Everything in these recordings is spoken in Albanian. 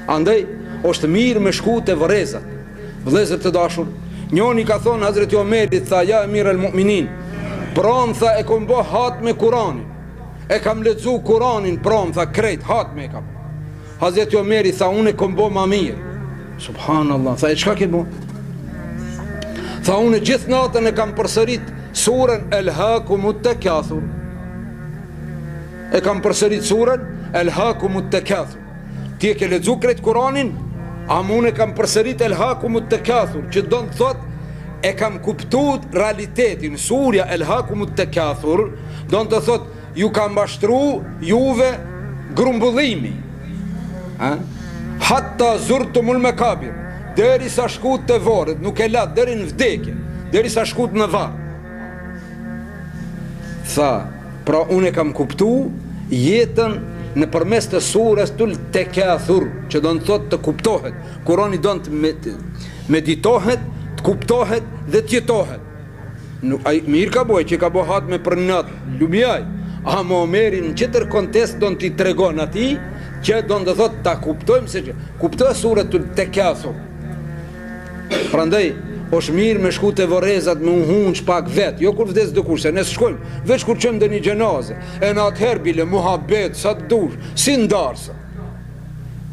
Andaj është mirë me shku te vërezat. Vëllezër të dashur, njoni ka thonë Hazreti Omerit, tha, ja Emir el Mu'minin, pram, tha, e kom bë hat me Kuranin, e kam lexu Kuranin, pram, tha, krejt, hat me kam. Hazreti Omerit tha, unë e kom bë ma mirë. Subhanallah, tha, e qka ke bë? Tha, unë gjithë natën e kam përsërit surën Elhakumut Takathur. E kam përsërit surën Elhakumut Takathur. Ti e ke lexu krejt Kuranin? A unë e kam përsërit Elhakumut Takathur, që do të thot e kam kuptuar realitetin. Surja Elhakumut Takathur do të thot ju ka mbashtru juve grumbullimi. Hatta zurtumul makabir, deri sa shkut të varret, nuk e lat deri në vdekje, deri sa shkut në varr. Tha, pra unë e kam kuptuar jetën në përmes të surës tul Takathur, që do në thot të kuptohet. Kurani do në të meditohet, të kuptohet dhe të jetohet. Mirë ka boj, që ka bo hat me për natë, ljubjaj. A më Omeri në qëtër kontest do në t'i tregon ati, që do në thot ta kuptojmë se që kuptohet surët tul Takathur. Prandaj, është mirë me shku të vorezat me unhun shpak vet, jo kur vdes dëkush, se nësë shkojmë, veç kur qëmë dhe një gjenaze, e në atëherë bile, muhabet, sa të dush, si ndarësa.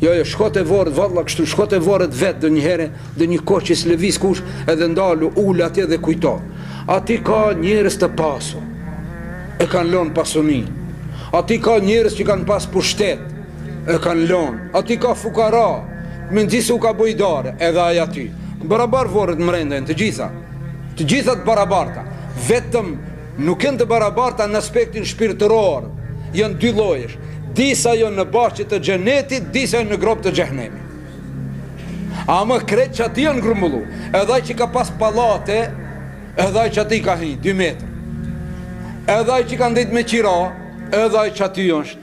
Jo, shko të vorët, valla kështu, shko të vorët vet dhe një herë, dhe një kohë që s'levis kush, edhe ndalu, ullë atje dhe kujto. Ati ka njerës të pasu, e kanë lonë pasunin. Ati ka njerës që kanë pas pushtet, e kanë lonë. Ati ka fukara, me nëzisë u ka bujdare, edhe aja ty. Barabar vorët mrendajnë, të gjitha të barabarta. Vetëm nuk janë të barabarta në aspektin shpirtëror, janë dy llojesh. Disa janë në bashkë të xhenetit, disa janë në grop të xhehenemit. A më kreç që ati janë grumbullu, edhe ai që ka pas pallate, edhe ai që ati ka hi 2 metër. Edhe ai që ka ndejt me qira, edhe ai që ati është